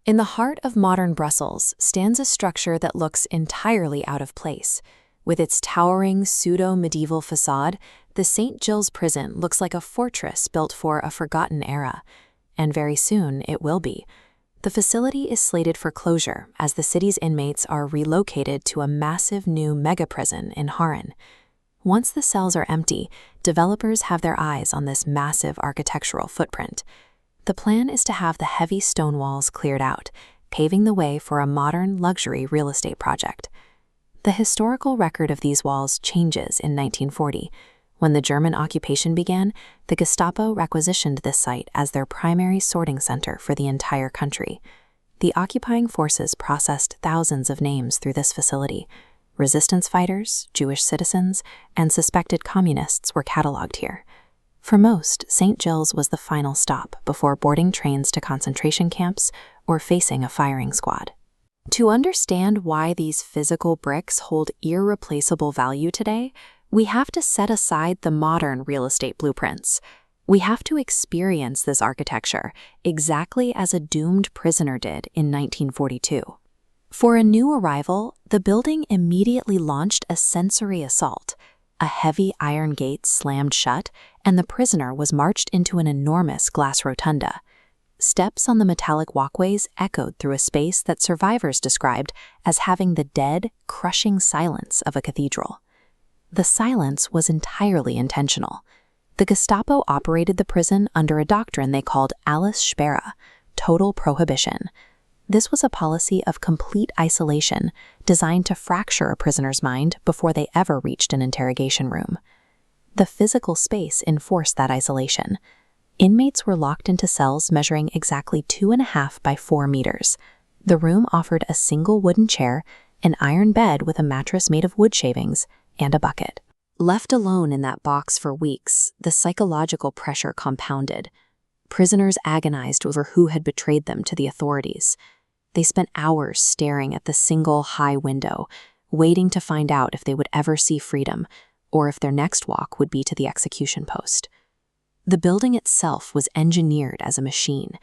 In the heart of modern Brussels stands a structure that looks entirely out of place. With its towering pseudo-medieval facade, the Saint-Gilles Prison looks like a fortress built for a forgotten era. And very soon it will be. The facility is slated for closure as the city's inmates are relocated to a massive new mega-prison in Haran. Once the cells are empty, developers have their eyes on this massive architectural footprint. The plan is to have the heavy stone walls cleared out, paving the way for a modern luxury real estate project. The historical record of these walls changes in 1940. When the German occupation began, the Gestapo requisitioned this site as their primary sorting center for the entire country. The occupying forces processed thousands of names through this facility. Resistance fighters, Jewish citizens, and suspected communists were cataloged here. For most, Saint-Gilles was the final stop before boarding trains to concentration camps or facing a firing squad. To understand why these physical bricks hold irreplaceable value today, we have to set aside the modern real estate blueprints. We have to experience this architecture exactly as a doomed prisoner did in 1942. For a new arrival, the building immediately launched a sensory assault. A heavy iron gate slammed shut, and the prisoner was marched into an enormous glass rotunda. Steps on the metallic walkways echoed through a space that survivors described as having the dead, crushing silence of a cathedral. The silence was entirely intentional. The Gestapo operated the prison under a doctrine they called alles Sperre, total prohibition. This was a policy of complete isolation designed to fracture a prisoner's mind before they ever reached an interrogation room. The physical space enforced that isolation. Inmates were locked into cells measuring exactly 2.5 by 4 meters. The room offered a single wooden chair, an iron bed with a mattress made of wood shavings, and a bucket. Left alone in that box for weeks, the psychological pressure compounded. Prisoners agonized over who had betrayed them to the authorities. They spent hours staring at the single high window, waiting to find out if they would ever see freedom, or if their next walk would be to the execution post. The building itself was engineered as a machine.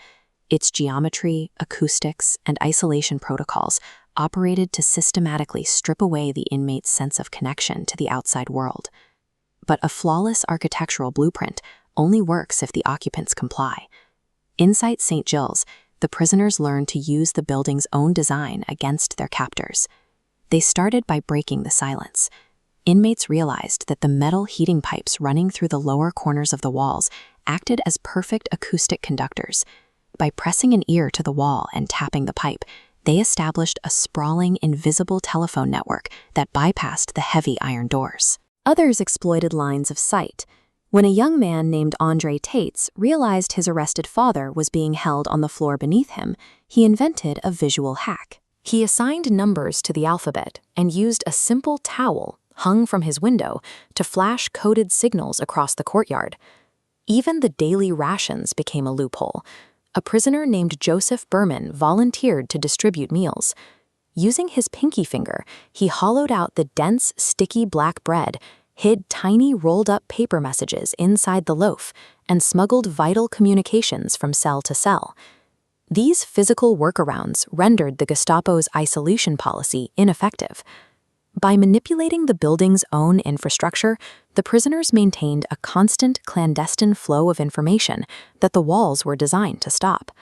Its geometry, acoustics, and isolation protocols operated to systematically strip away the inmate's sense of connection to the outside world. But a flawless architectural blueprint only works if the occupants comply. Inside Saint-Gilles, the prisoners learned to use the building's own design against their captors. They started by breaking the silence. Inmates realized that the metal heating pipes running through the lower corners of the walls acted as perfect acoustic conductors. By pressing an ear to the wall and tapping the pipe, they established a sprawling, invisible telephone network that bypassed the heavy iron doors. Others exploited lines of sight. When a young man named Andre Tates realized his arrested father was being held on the floor beneath him, he invented a visual hack. He assigned numbers to the alphabet and used a simple towel hung from his window to flash coded signals across the courtyard. Even the daily rations became a loophole. A prisoner named Joseph Berman volunteered to distribute meals. Using his pinky finger, he hollowed out the dense, sticky black bread, hid tiny rolled-up paper messages inside the loaf, and smuggled vital communications from cell to cell. These physical workarounds rendered the Gestapo's isolation policy ineffective. By manipulating the building's own infrastructure, the prisoners maintained a constant clandestine flow of information that the walls were designed to stop.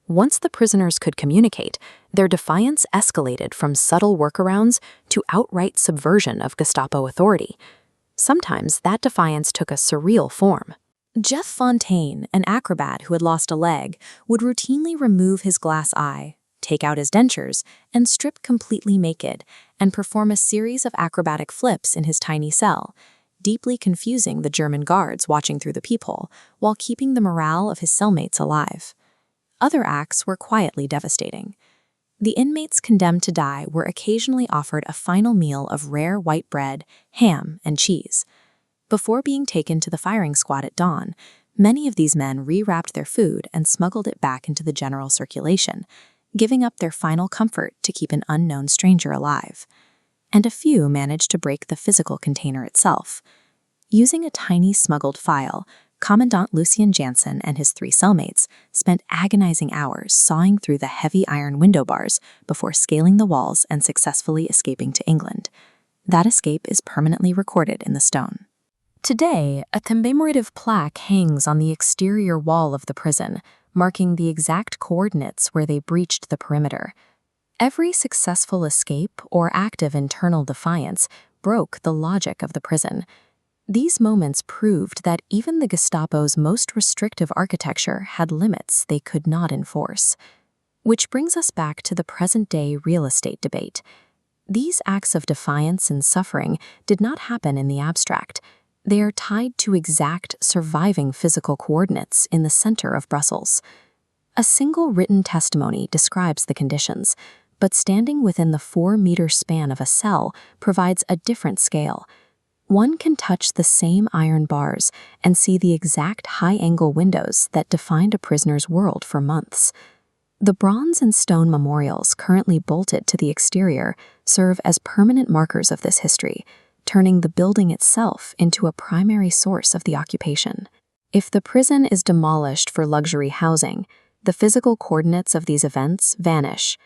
Once the prisoners could communicate, their defiance escalated from subtle workarounds to outright subversion of Gestapo authority. Sometimes that defiance took a surreal form. Jeff Fontaine, an acrobat who had lost a leg, would routinely remove his glass eye, take out his dentures, and strip completely naked, and perform a series of acrobatic flips in his tiny cell, deeply confusing the German guards watching through the peephole, while keeping the morale of his cellmates alive. Other acts were quietly devastating. The inmates condemned to die were occasionally offered a final meal of rare white bread, ham, and cheese. Before being taken to the firing squad at dawn, many of these men rewrapped their food and smuggled it back into the general circulation, giving up their final comfort to keep an unknown stranger alive. And a few managed to break the physical container itself. Using a tiny smuggled file, Commandant Lucien Janssen and his 3 cellmates spent agonizing hours sawing through the heavy iron window bars before scaling the walls and successfully escaping to England. That escape is permanently recorded in the stone. Today, a commemorative plaque hangs on the exterior wall of the prison, marking the exact coordinates where they breached the perimeter. Every successful escape or act of internal defiance broke the logic of the prison. These moments proved that even the Gestapo's most restrictive architecture had limits they could not enforce. Which brings us back to the present-day real estate debate. These acts of defiance and suffering did not happen in the abstract. They are tied to exact, surviving physical coordinates in the center of Brussels. A single written testimony describes the conditions, but standing within the 4-meter span of a cell provides a different scale. One can touch the same iron bars and see the exact high-angle windows that defined a prisoner's world for months. The bronze and stone memorials currently bolted to the exterior serve as permanent markers of this history, turning the building itself into a primary source of the occupation. If the prison is demolished for luxury housing, the physical coordinates of these events vanish.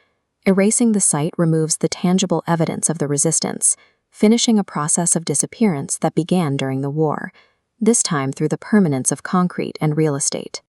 Erasing the site removes the tangible evidence of the resistance, finishing a process of disappearance that began during the war, this time through the permanence of concrete and real estate.